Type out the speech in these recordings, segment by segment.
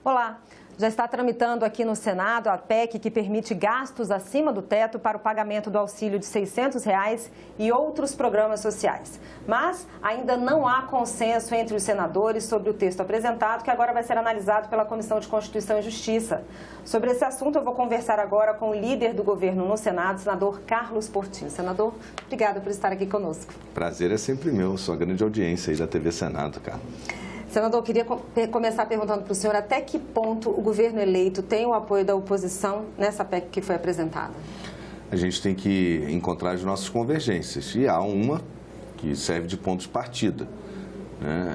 Olá, já está tramitando aqui no Senado a PEC que permite gastos acima do teto para o pagamento do auxílio de R$ 600 e outros programas sociais. Mas ainda não há consenso entre os senadores sobre o texto apresentado, que agora vai ser analisado pela Comissão de Constituição e Justiça. Sobre esse assunto, eu vou conversar agora com o líder do governo no Senado, senador Carlos Portinho. Senador, obrigada por estar aqui conosco. Prazer é sempre meu, sua grande audiência aí da TV Senado, cara. Senador, eu queria começar perguntando para o senhor até que ponto o governo eleito tem o apoio da oposição nessa PEC que foi apresentada. A gente tem que encontrar as nossas convergências e há uma que serve de ponto de partida.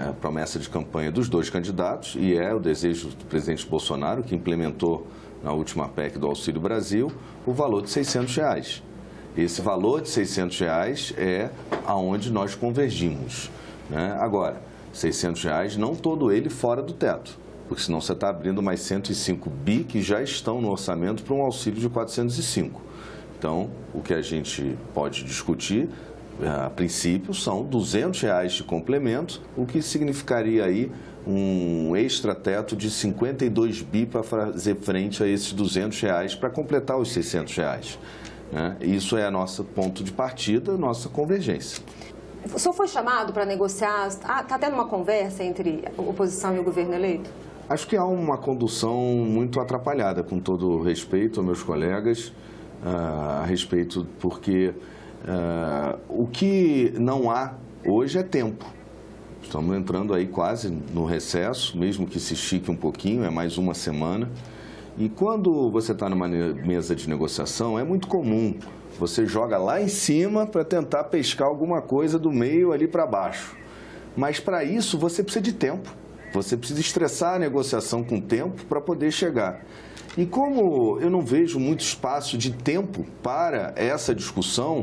A promessa de campanha dos dois candidatos e é o desejo do presidente Bolsonaro, que implementou na última PEC do Auxílio Brasil o valor de R$ 600. Esse valor de R$ 600 é aonde nós convergimos. Agora, R$ 600, não todo ele fora do teto, porque senão você está abrindo mais 105 bi que já estão no orçamento para um auxílio de 405. Então, o que a gente pode discutir, a princípio, são R$ 200 de complemento, o que significaria aí um extra-teto de 52 bi para fazer frente a esses R$ 200 para completar os R$ 600. Isso é nosso ponto de partida, nossa convergência. O senhor foi chamado para negociar? Está tendo uma conversa entre a oposição e o governo eleito? Acho que há uma condução muito atrapalhada, com todo respeito aos meus colegas, a respeito, porque o que não há hoje é tempo. Estamos entrando aí quase no recesso, mesmo que se estique um pouquinho, é mais uma semana. E quando você está numa mesa de negociação, é muito comum. Você joga lá em cima para tentar pescar alguma coisa do meio ali para baixo. Mas para isso você precisa de tempo. Você precisa estressar a negociação com tempo para poder chegar. E como eu não vejo muito espaço de tempo para essa discussão,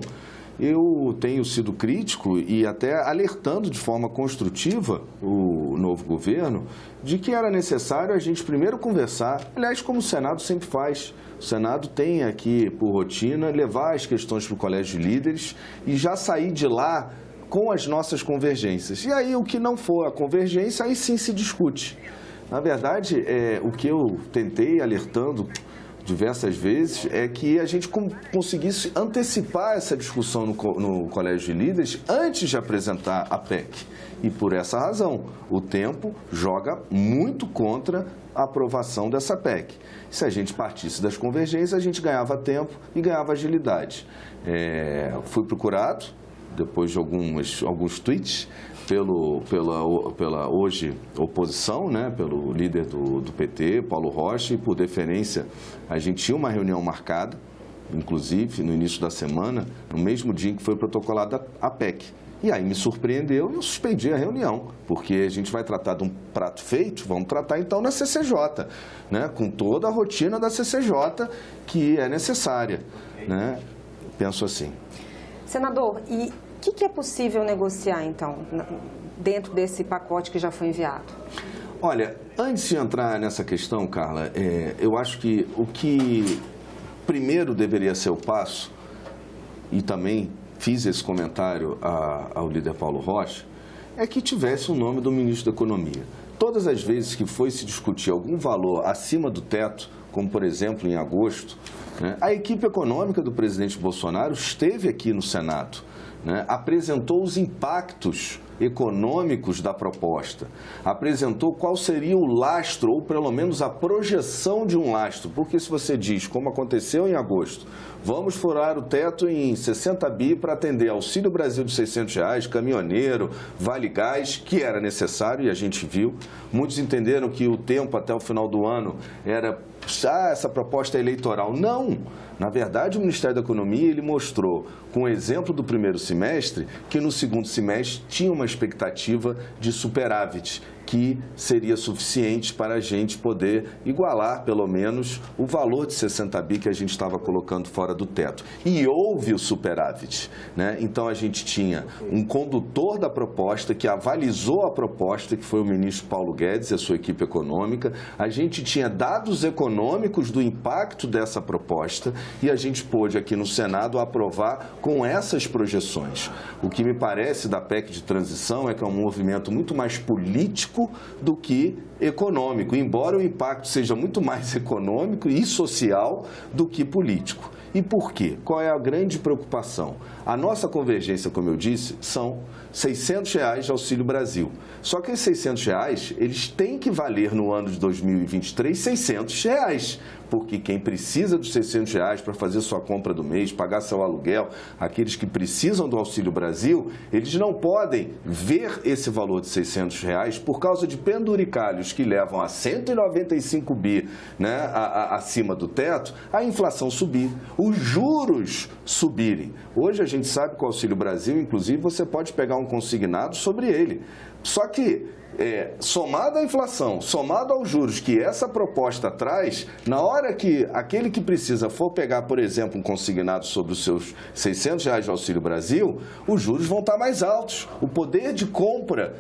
eu tenho sido crítico e até alertando de forma construtiva o novo governo de que era necessário a gente primeiro conversar, aliás, como o Senado sempre faz. O Senado tem aqui, por rotina, levar as questões para o colégio de líderes e já sair de lá com as nossas convergências. E aí, o que não for a convergência, aí sim se discute. Na verdade, o que eu tentei alertando diversas vezes é que a gente conseguisse antecipar essa discussão no colégio de líderes antes de apresentar a PEC. E por essa razão, o tempo joga muito contra a aprovação dessa PEC. Se a gente partisse das convergências, a gente ganhava tempo e ganhava agilidade. Fui procurado, depois de alguns tweets, pela hoje oposição, pelo líder do PT, Paulo Rocha, e por deferência a gente tinha uma reunião marcada, inclusive no início da semana, no mesmo dia em que foi protocolada a PEC. E aí me surpreendeu e eu suspendi a reunião, porque a gente vai tratar de um prato feito, vamos tratar então na CCJ, com toda a rotina da CCJ que é necessária. Penso assim. Senador, e o que é possível negociar então, dentro desse pacote que já foi enviado? Olha, antes de entrar nessa questão, Carla, eu acho que o que primeiro deveria ser o passo, e também fiz esse comentário ao líder Paulo Rocha, é que tivesse o nome do ministro da Economia. Todas as vezes que foi se discutir algum valor acima do teto, como por exemplo em agosto, a equipe econômica do presidente Bolsonaro esteve aqui no Senado, apresentou os impactos econômicos da proposta, apresentou qual seria o lastro, ou pelo menos a projeção de um lastro, porque se você diz, como aconteceu em agosto, vamos furar o teto em 60 bi para atender Auxílio Brasil de R$ 600, caminhoneiro, Vale Gás, que era necessário e a gente viu. Muitos entenderam que o tempo até o final do ano era, essa proposta é eleitoral. Não! Na verdade, o Ministério da Economia ele mostrou, com o exemplo do primeiro semestre, que no segundo semestre tinha uma expectativa de superávit, que seria suficiente para a gente poder igualar, pelo menos, o valor de 60 bi que a gente estava colocando fora do teto. E houve o superávit, Então, a gente tinha um condutor da proposta que avalizou a proposta, que foi o ministro Paulo Guedes e a sua equipe econômica. A gente tinha dados econômicos do impacto dessa proposta e a gente pôde aqui no Senado aprovar com essas projeções. O que me parece da PEC de transição é que é um movimento muito mais político político do que econômico, embora o impacto seja muito mais econômico e social do que político. E por quê? Qual é a grande preocupação? A nossa convergência, como eu disse, são R$600 de Auxílio Brasil. Só que esses R$600, eles têm que valer no ano de 2023 R$600, porque quem precisa dos R$600 para fazer sua compra do mês, pagar seu aluguel, aqueles que precisam do Auxílio Brasil, eles não podem ver esse valor de R$600 por causa de penduricalhos que levam a 195 bi, né, acima do teto, a inflação subir, os juros subirem. Hoje a gente sabe que o Auxílio Brasil, inclusive, você pode pegar um consignado sobre ele. Só que, somado à inflação, somado aos juros que essa proposta traz, na hora que aquele que precisa for pegar, por exemplo, um consignado sobre os seus R$600 de Auxílio Brasil, os juros vão estar mais altos. O poder de compra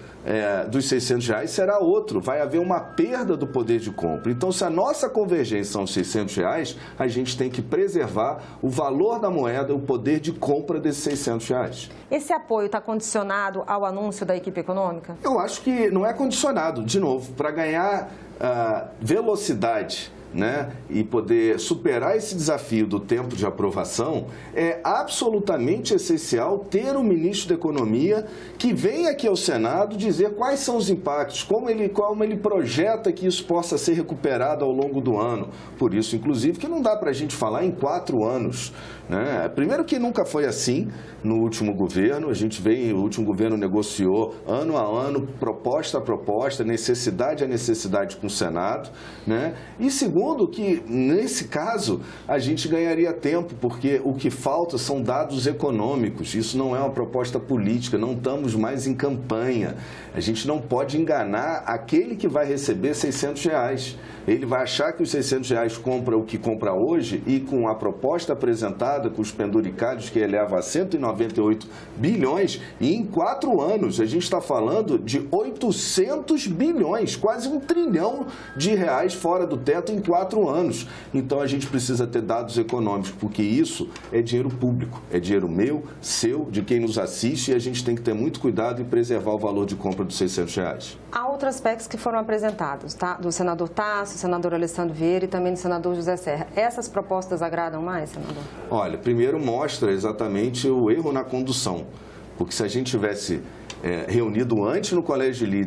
dos R$600 será outro, vai haver uma perda do poder de compra. Então, se a nossa convergência são os R$600, a gente tem que preservar o valor da moeda, o poder de compra desses R$600. Esse apoio está condicionado ao anúncio da equipe econômica? Eu acho que não é condicionado. De novo, para ganhar velocidade, né, e poder superar esse desafio do tempo de aprovação, é absolutamente essencial ter um ministro da Economia que venha aqui ao Senado dizer quais são os impactos, como ele projeta que isso possa ser recuperado ao longo do ano. Por isso, inclusive, que não dá para a gente falar em 4 anos. Né? Primeiro que nunca foi assim no último governo, o último governo negociou ano a ano, proposta a proposta, necessidade a necessidade com o Senado, né? E segundo que, nesse caso, a gente ganharia tempo, porque o que falta são dados econômicos, isso não é uma proposta política, não estamos mais em campanha, a gente não pode enganar aquele que vai receber R$600. Ele vai achar que os R$600 compra o que compra hoje e com a proposta apresentada, com os penduricalhos que eleva a 198 bilhões, e em 4 anos a gente está falando de 800 bilhões, quase R$1 trilhão fora do teto em 4 anos. Então a gente precisa ter dados econômicos, porque isso é dinheiro público, é dinheiro meu, seu, de quem nos assiste, e a gente tem que ter muito cuidado em preservar o valor de compra dos R$600. Há outros aspectos que foram apresentados, tá? Do senador Tasso, do senador Alessandro Vieira e também do senador José Serra. Essas propostas agradam mais, senador? Olha, primeiro mostra exatamente o erro na condução, porque se a gente tivesse reunido antes no Colégio de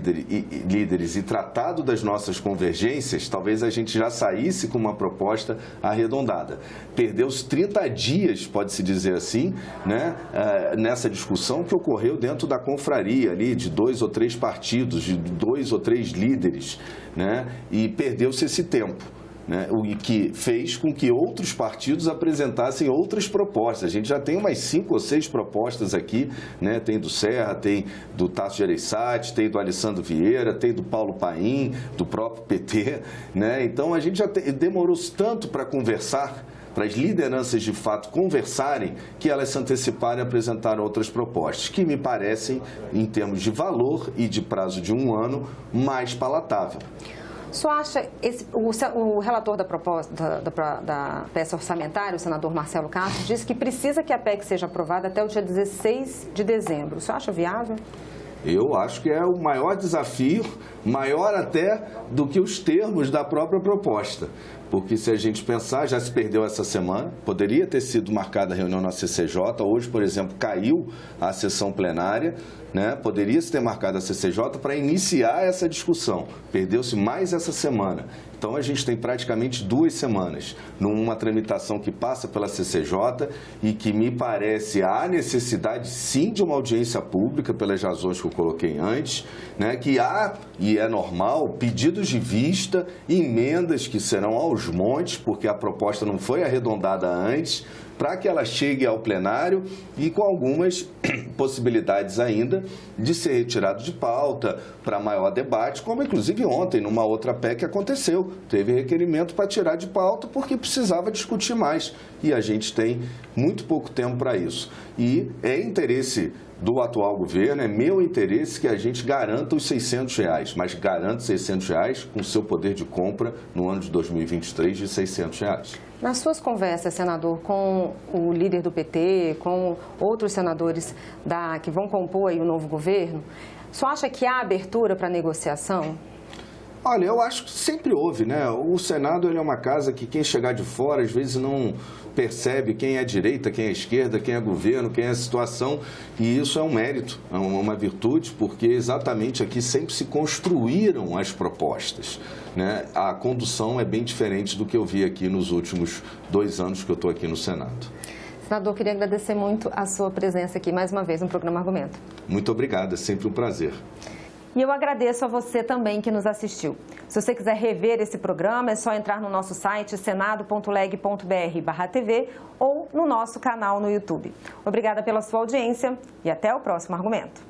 Líderes e tratado das nossas convergências, talvez a gente já saísse com uma proposta arredondada. Perdeu-se 30 dias, pode-se dizer assim, né, nessa discussão que ocorreu dentro da confraria ali de 2 ou 3 partidos, de 2 ou 3 líderes, né, e perdeu-se esse tempo. Né, o que fez com que outros partidos apresentassem outras propostas. A gente já tem umas 5 ou 6 propostas aqui, né, tem do Serra, tem do Tasso Gereissati, tem do Alessandro Vieira, tem do Paulo Paim, do próprio PT. Né, então, a gente já demorou tanto para conversar, para as lideranças de fato conversarem, que elas se anteciparam e apresentaram outras propostas, que me parecem, em termos de valor e de prazo de 1 ano, mais palatável. O senhor acha, o relator da proposta da peça orçamentária, o senador Marcelo Castro, disse que precisa que a PEC seja aprovada até o dia 16 de dezembro. O senhor acha viável? Eu acho que é o maior desafio, maior até do que os termos da própria proposta. Porque se a gente pensar, já se perdeu essa semana, poderia ter sido marcada a reunião na CCJ, hoje, por exemplo, caiu a sessão plenária, né? Poderia se ter marcado a CCJ para iniciar essa discussão, perdeu-se mais essa semana. Então, a gente tem praticamente 2 semanas numa tramitação que passa pela CCJ e que me parece há necessidade, sim, de uma audiência pública, pelas razões que eu coloquei antes, né? Que há, e é normal, pedidos de vista, emendas que serão aos montes, porque a proposta não foi arredondada antes, para que ela chegue ao plenário e com algumas possibilidades ainda de ser retirado de pauta para maior debate, como inclusive ontem, numa outra PEC, aconteceu. Teve requerimento para tirar de pauta porque precisava discutir mais. E a gente tem muito pouco tempo para isso. E é interesse do atual governo, é meu interesse que a gente garanta os R$600, mas garanta R$600 com seu poder de compra no ano de 2023 de R$600. Nas suas conversas, senador, com o líder do PT, com outros senadores que vão compor aí o novo governo, Só acha que há abertura para negociação? Olha, eu acho que sempre houve, né? O Senado ele é uma casa que quem chegar de fora às vezes não percebe quem é direita, quem é esquerda, quem é governo, quem é a situação. E isso é um mérito, é uma virtude, porque exatamente aqui sempre se construíram as propostas, né? A condução é bem diferente do que eu vi aqui nos últimos 2 anos que eu estou aqui no Senado. Senador, queria agradecer muito a sua presença aqui mais uma vez no programa Argumento. Muito obrigado, é sempre um prazer. E eu agradeço a você também que nos assistiu. Se você quiser rever esse programa, é só entrar no nosso site senado.leg.br/TV ou no nosso canal no YouTube. Obrigada pela sua audiência e até o próximo argumento.